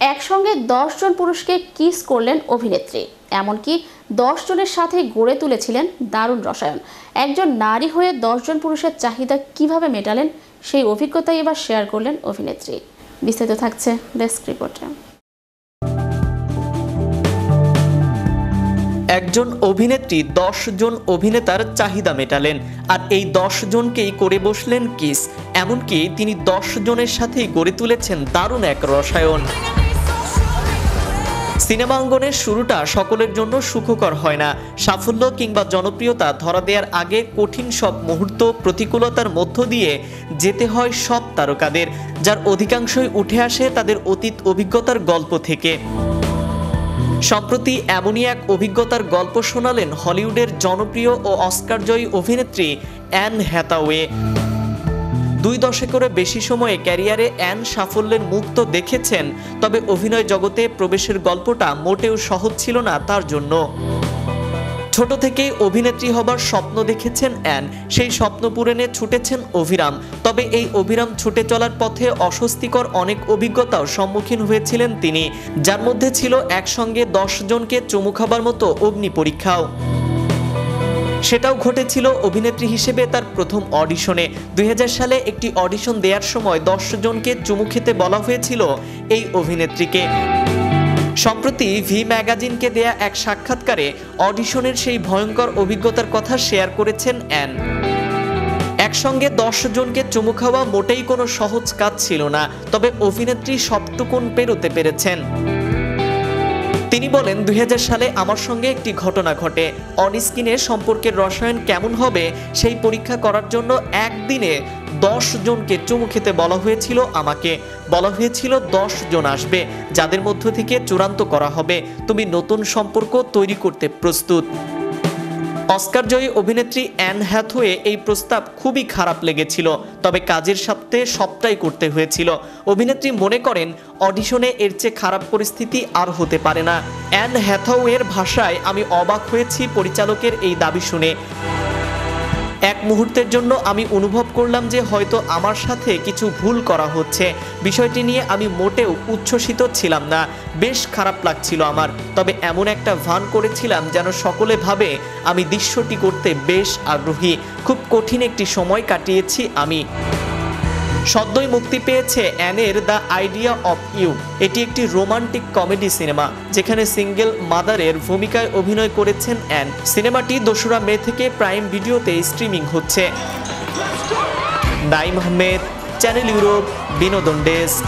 একসঙ্গে 10 জন পুরুষকে কিস করলেন অভিনেত্রী, এমনকি 10 জনের সাথে গড়ে তুলেছিলেন দারুণ রসায়ন। একজন নারী হয়ে 10 জন পুরুষের চাহিদা কিভাবে মেটালেন সেই অভিজ্ঞতাই এবার শেয়ার করলেন অভিনেত্রী। বিস্তারিত থাকছে ডেস্ক রিপোর্টে। একজন অভিনেত্রী 10 জন অভিনেতার চাহিদা মেটালেন, আর এই 10 জনকেই করে বসলেন কিস। এমনকি তিনি 10 জনের সাথেই গড়ে তুলেছেন দারুণ এক রসায়ন। সিনেমা অঙ্গনের শুরুটা সকলের জন্য সুখকর হয় না। সাফল্য কিংবা জনপ্রিয়তা ধরা দেওয়ার আগে কঠিন সব মুহূর্ত, প্রতিকূলতার মধ্য দিয়ে যেতে হয় সব তারকাদের, যার অধিকাংশই উঠে আসে তাদের অতীত অভিজ্ঞতার গল্প থেকে। সম্প্রতি এমনই এক অভিজ্ঞতার গল্প শোনালেন হলিউডের জনপ্রিয় ও অস্কারজয়ী অভিনেত্রী অ্যান হ্যাথাওয়ে। 2 দশকেরও বেশি সময়ে ক্যারিয়ারে অ্যান সাফল্যের মুখ তো দেখেছেন, তবে অভিনয় জগতে প্রবেশের গল্পটা মোটেও সহজ ছিল না তার জন্য। ছোট থেকেই অভিনেত্রী হবার স্বপ্ন দেখেছেন অ্যান, সেই স্বপ্ন পূরণে ছুটেছেন অভিরাম। তবে এই অভিরাম ছুটে চলার পথে অস্বস্তিকর অনেক অভিজ্ঞতার সম্মুখীন হয়েছিলেন তিনি, যার মধ্যে ছিল একসঙ্গে 10 জনকে চুমু খাবার মতো অগ্নি পরীক্ষাও। সেটাও ঘটেছিল অভিনেত্রী হিসেবে তার প্রথম অডিশনে। 2000 সালে একটি অডিশন দেওয়ার সময় 10 জনকে চুমু খেতে বলা হয়েছিল এই অভিনেত্রীকে। সম্প্রতি ভি ম্যাগাজিনকে দেয়া এক সাক্ষাৎকারে অডিশনের সেই ভয়ঙ্কর অভিজ্ঞতার কথা শেয়ার করেছেন অ্যান। একসঙ্গে 10 জনকে চুমু খাওয়া মোটেই কোনো সহজ কাজ ছিল না, তবে অভিনেত্রী সবটুকুন পেরোতে পেরেছেন। তিনি বলেন, 2000 সালে আমার সঙ্গে একটি ঘটনা ঘটে। অনস্ক্রিনে সম্পর্কের রসায়ন কেমন হবে সেই পরীক্ষা করার জন্য একদিনে 10 জনকে চুমু খেতে বলা হয়েছিল আমাকে। বলা হয়েছিল 10 জন আসবে, যাদের মধ্য থেকে চূড়ান্ত করা হবে তুমি নতুন সম্পর্ক তৈরি করতে প্রস্তুত। অস্কারজয়ী অভিনেত্রী অ্যান হ্যাথওয়ে এই প্রস্তাব খুবই খারাপ লেগেছিল, তবে কাজের সাথে সবটাই করতে হয়েছিল। অভিনেত্রী মনে করেন অডিশনে এর চেয়ে খারাপ পরিস্থিতি আর হতে পারে না। অ্যান হ্যাথওয়ের ভাষায়, আমি অবাক হয়েছি পরিচালকের এই দাবি শুনে। এক মুহূর্তের জন্য আমি অনুভব করলাম যে হয়তো আমার সাথে কিছু ভুল করা হচ্ছে। বিষয়টি নিয়ে আমি মোটেও উচ্ছ্বসিত ছিলাম না, বেশ খারাপ লাগছিল আমার। তবে এমন একটা ভান করেছিলাম যেন সকলে ভাবে আমি দৃশ্যটি করতে বেশ আগ্রহী। খুব কঠিন একটি সময় কাটিয়েছি আমি। সদ্যই মুক্তি পেয়েছে অ্যানের দ্য আইডিয়া অফ ইউ। এটি একটি রোমান্টিক কমেডি সিনেমা, যেখানে সিঙ্গেল মাদারের ভূমিকায় অভিনয় করেছেন অ্যান। সিনেমাটি 2রা মে থেকে প্রাইম ভিডিওতে স্ট্রিমিং হচ্ছে। নাইম আহমেদ, চ্যানেল ইউরোপ, বিনোদন ডেস্ক।